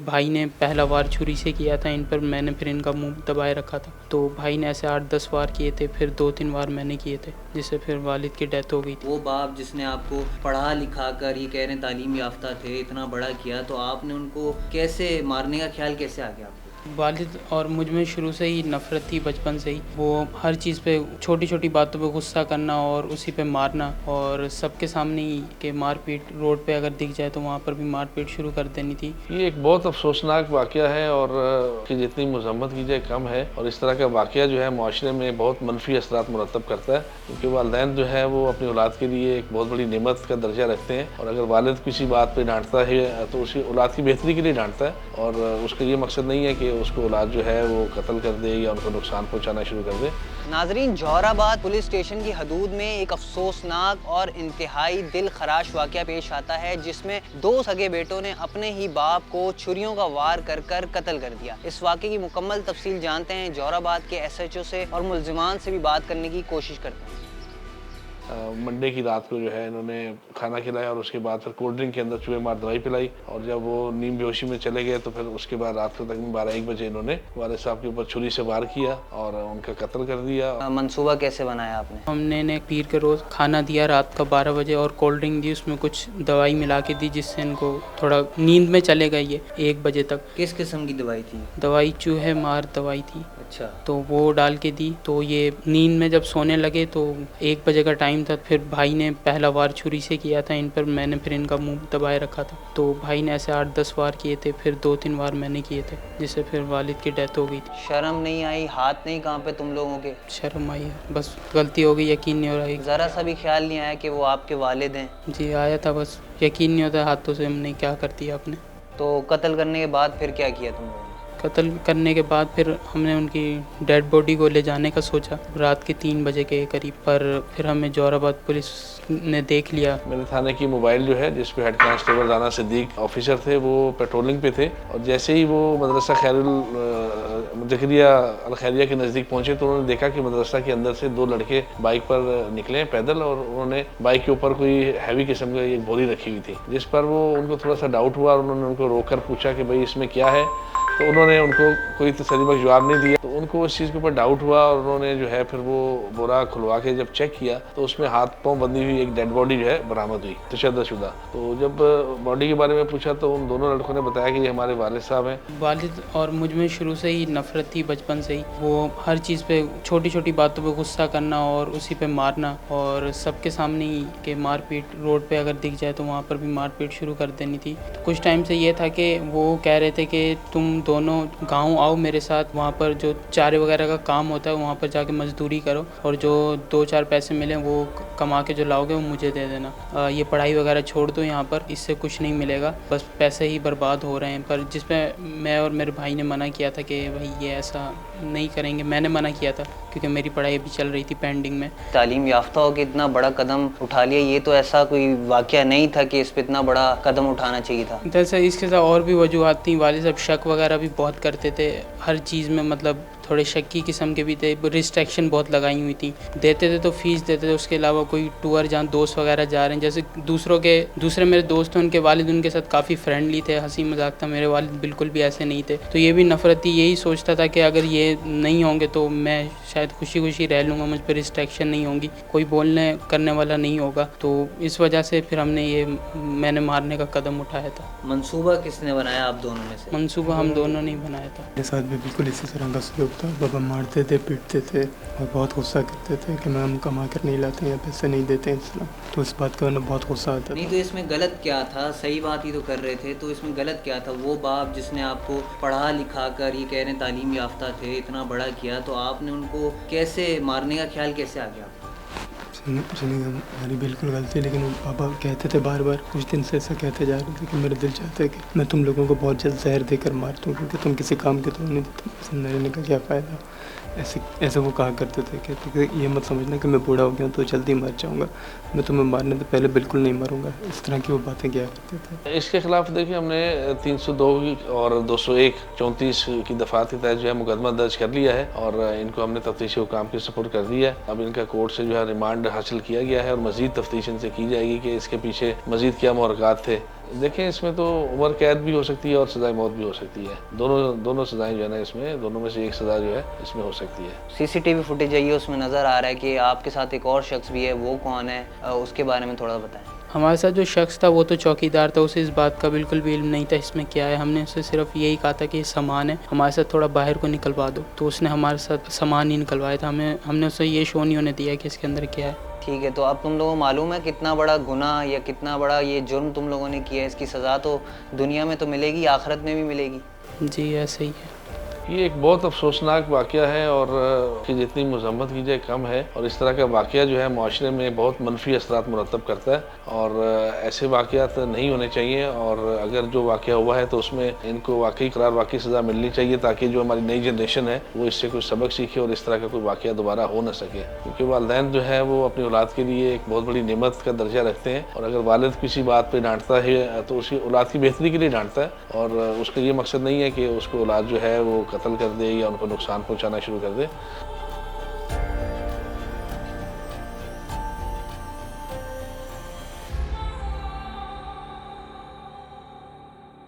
भाई ने पहला वार छुरी से किया था इन पर, मैंने फिर इनका मुंह दबाए रखा था। तो भाई ने ऐसे 8-10 वार किए थे, फिर 2-3 वार मैंने किए थे, जिससे फिर वालिद की डेथ हो गई थी। वो बाप जिसने आपको पढ़ा लिखा कर, ये कह रहे हैं तालीम याफ्ता थे, इतना बड़ा किया, तो आपने उनको कैसे मारने का ख्याल कैसे आ गया आपको? वालिद और मुझ में शुरू से ही नफ़रत थी, बचपन से ही। वो हर चीज़ पे, छोटी छोटी बातों पे गुस्सा करना और उसी पे मारना, और सबके सामने ही के मारपीट, रोड पे अगर दिख जाए तो वहाँ पर भी मारपीट शुरू कर देनी थी। ये एक बहुत अफसोसनाक वाक़या है और कि जितनी मज़म्मत की जाए कम है, और इस तरह का वाक़या जो है माशरे में बहुत मनफी असरात मुरतब करता है, क्योंकि वालिदैन जो है वो अपनी औलाद के लिए एक बहुत बड़ी नेमत का दर्जा रखते हैं, और अगर वालिद किसी बात पर डांटता है तो उसकी औलाद की बेहतरी के लिए डांटता है, और उसका ये मकसद नहीं है कि उसको औलाद जो है वो कत्ल कर दे या उनको नुकसान पहुंचाना शुरू कर दे। नाजरीन, जौहराबाद पुलिस स्टेशन की हदूद में एक अफसोसनाक और इंतहाई दिल खराश वाक़या पेश आता है, जिसमें 2 सगे बेटों ने अपने ही बाप को छुरियों का वार कर कर कत्ल कर दिया। इस वाक़े की मुकम्मल तफसील जानते हैं जौहराबाद के SHO से, और मुल्ज़िमान से भी बात करने की कोशिश करते हैं। मंडे की रात को जो है इन्होंने खाना खिलाया और उसके बाद फिर कोल्ड ड्रिंक के अंदर चूहे मार दवाई पिलाई, और जब वो नींद बेहोशी में चले गए तो फिर उसके बाद रात को तकरीबन 12-1 बजे इन्होंने वालिद साहब के ऊपर छुरी से वार किया और उनका कत्ल कर दिया। मंसूबा कैसे बनाया आपने? हमने इन्हें पीर के रोज़ खाना दिया रात का 12 बजे, और कोल्ड ड्रिंक दी, उसमें कुछ दवाई मिला के दी, जिससे इनको थोड़ा नींद में चले गए ये 1 बजे तक। किस किस्म की दवाई थी? दवाई चूहे मार दवाई थी। अच्छा। तो वो डाल के दी, तो ये नींद में जब सोने लगे तो 1 बजे का टाइम था। फिर भाई ने पहला वार छुरी से किया था इन पर, मैंने फिर इनका मुंह दबाए रखा था। तो भाई ने ऐसे 8-10 वार किए थे, फिर 2-3 वार मैंने किए थे, जिससे फिर वालिद की डेथ हो गई थी। शर्म नहीं आई, हाथ नहीं कांपे तुम लोगों के? शर्म आई है, बस गलती हो गई, यकीन नहीं हो रहा है। ज़रा सा भी ख्याल नहीं आया कि वो आपके वालिद हैं? जी आया था, बस यकीन नहीं होता हाथों से हमने क्या कर दिया आपने। तो कत्ल करने के बाद फिर क्या किया तुम लोगों ने? कत्ल करने के बाद फिर हमने उनकी डेड बॉडी को ले जाने का सोचा रात के 3 बजे के करीब, पर फिर हमें जौहराबाद पुलिस ने देख लिया। मेरे थाने की मोबाइल जो है, जिस पे head constable Rana Siddique officer थे, वो पेट्रोलिंग पे थे, और जैसे ही वो मदरसा ज़करिया अल खैरिया के नज़दीक पहुंचे तो उन्होंने देखा कि मदरसा के अंदर से 2 लड़के बाइक पर निकले पैदल, और उन्होंने बाइक के ऊपर कोई हैवी किस्म की एक बोरी रखी हुई थी, जिस पर वो उनको थोड़ा सा डाउट हुआ, और उन्होंने उनको रोक कर पूछा कि भाई इसमें क्या है। तो उन्होंने उनको कोई तसल्लीबख्श जवाब नहीं दिया, तो उनको उस चीज़ के ऊपर डाउट हुआ, और उन्होंने जो है फिर वो बोरा खुलवा के जब चेक किया तो उसमें हाथ पाँव बंधी हुई एक डेड बॉडी जो है बरामद हुई, तशद्दुद। तो जब बॉडी के बारे में पूछा तो उन दोनों लड़कों ने बताया कि ये हमारे वालिद साहब हैं। वालिद और मुझ में शुरू से ही नफ़रत थी, बचपन से ही। वो हर चीज़ पे, छोटी छोटी बातों पे गुस्सा करना और उसी पे मारना, और सबके सामने ही के मारपीट, रोड पे अगर दिख जाए तो वहाँ पर भी मारपीट शुरू कर देनी थी। तो कुछ टाइम से ये था कि वो कह रहे थे कि तुम दोनों गांव आओ मेरे साथ, वहाँ पर जो चारे वगैरह का काम होता है वहाँ पर जाके मजदूरी करो, और जो 2-4 पैसे मिले वो कमा के जो लाओगे वो मुझे दे देना। ये पढ़ाई वगैरह छोड़ दो, यहाँ पर इससे कुछ नहीं मिलेगा, बस पैसे ही बर्बाद हो रहे हैं। पर जिसमें मैं और मेरे भाई ने मना किया था कि भाई ये ऐसा नहीं करेंगे। मैंने मना किया था क्योंकि मेरी पढ़ाई अभी चल रही थी पेंडिंग में। तालीम याफ्ता हो के इतना बड़ा कदम उठा लिया, ये तो ऐसा कोई वाक़या नहीं था कि इस पर इतना बड़ा कदम उठाना चाहिए था। दरअसल इसके साथ और भी वजूहत थी। वालिद साहब शक वगैरह भी बहुत करते थे हर चीज़ में, मतलब थोड़े शक्की किस्म के भी थे। रिस्ट्रिक्शन बहुत लगाई हुई थी, देते थे तो फीस देते थे, उसके अलावा कोई टूर जहाँ दोस्त वगैरह जा रहे हैं, जैसे दूसरे मेरे दोस्त हैं, उनके वालिद उनके साथ काफ़ी फ्रेंडली थे, हंसी मजाक था। मेरे वालिद बिल्कुल भी ऐसे नहीं थे, तो ये भी नफ़रत थी। यही सोचता था कि अगर ये नहीं होंगे तो मैं शायद खुशी खुशी रह लूँगा, मुझ पर रिस्ट्रिक्शन नहीं होंगी, कोई बोलने करने वाला नहीं होगा। तो इस वजह से फिर मैंने मारने का कदम उठाया था। मंसूबा किसने बनाया आप दोनों में से? मंसूबा हम दोनों ने बनाया था। मेरे साथ भी बिल्कुल इसी तरह का सलूक था। बाबा मारते थे, पीटते थे और बहुत गुस्सा करते थे कि हम कमा कर नहीं लाते या पैसे नहीं देते हैं, तो इस बात का उन्हें बहुत गुस्सा आता था। नहीं, तो इसमें गलत क्या था? सही बात ही तो कर रहे थे, तो इसमें गलत क्या था? वो बाप जिसने आपको पढ़ा लिखा कर, ये कह रहे हैं तालीम याफ्ता थे, इतना बड़ा किया, तो आपने उनको कैसे मारने का ख्याल कैसे आ गया आपको? हमारी बिल्कुल गलती, लेकिन पापा कहते थे बार बार, कुछ दिन से ऐसा कहते जा रहे थे कि मेरा दिल चाहता है कि मैं तुम लोगों को बहुत जल्द जहर देकर मार दूँ, क्योंकि तुम किसी काम के तो नहीं देते, जिंदा रहने का क्या फ़ायदा। ऐसे वो कहा करते थे कि ये मत समझना कि मैं बूढ़ा हो गया तो जल्दी मर जाऊँगा, मैं तुम्हें मारने से पहले बिल्कुल नहीं मरूंगा। इस तरह की वो बातें किया करते थे। इसके खिलाफ देखिए हमने 302 और 201, 34 की दफ़ात के तहत जो है मुकदमा दर्ज कर लिया है, और इनको हमने तफ्तीशी हुकाम के सपुर्द कर दिया है। अब इनका कोर्ट से जो है रिमांड हासिल किया गया है, और मज़ीद तफ्तीश इनसे की जाएगी कि इसके पीछे मज़ीद क्या मुहरक़ात थे دیکھیں اس میں تو عمر قید بھی ہو سکتی ہے اور سزائے موت بھی ہو سکتی ہے، دونوں سزائیں جو ہے نا اس میں، دونوں میں سے ایک سزا جو ہے اس میں ہو سکتی ہے۔ سی سی ٹی وی فوٹیج آئی ہے، اس میں نظر آ رہا ہے کہ آپ کے ساتھ ایک اور شخص بھی ہے، وہ کون ہے؟ اس کے بارے میں تھوڑا بتائیں۔ ہمارے ساتھ جو شخص تھا وہ تو چوکیدار تھا، اسے اس بات کا بالکل بھی علم نہیں تھا اس میں کیا ہے۔ ہم نے اسے صرف یہی کہا تھا کہ یہ سامان ہے، ہمارے ساتھ تھوڑا باہر کو نکلوا دو، تو اس نے ہمارے ساتھ سامان ہی نکلوایا تھا۔ ہم نے اسے یہ شو نہیں ہونے دیا کہ اس کے اندر کیا ہے۔ ٹھیک ہے، تو اب تم لوگوں کو معلوم ہے کتنا بڑا گناہ یا کتنا بڑا یہ جرم تم لوگوں نے کیا ہے؟ اس کی سزا تو دنیا میں تو ملے گی، آخرت میں بھی ملے گی۔ جی ایسے ہی ہے۔ یہ ایک بہت افسوسناک واقعہ ہے اور کہ جتنی مذمت کی جائے کم ہے، اور اس طرح کا واقعہ جو ہے معاشرے میں بہت منفی اثرات مرتب کرتا ہے، اور ایسے واقعات نہیں ہونے چاہیے، اور اگر جو واقعہ ہوا ہے تو اس میں ان کو واقعی سزا ملنی چاہیے تاکہ جو ہماری نئی جنریشن ہے وہ اس سے کوئی سبق سیکھے اور اس طرح کا کوئی واقعہ دوبارہ ہو نہ سکے، کیونکہ والدین جو ہے وہ اپنی اولاد کے لیے ایک بہت بڑی نعمت کا درجہ رکھتے ہیں، اور اگر والد کسی بات پہ ڈانٹتا ہے تو اسی اولاد کی بہتری کے لیے ڈانٹتا ہے، اور اس کا یہ مقصد نہیں ہے کہ اس کو اولاد جو ہے وہ قتل کر دے یا ان کو نقصان پہنچانا شروع کر دے۔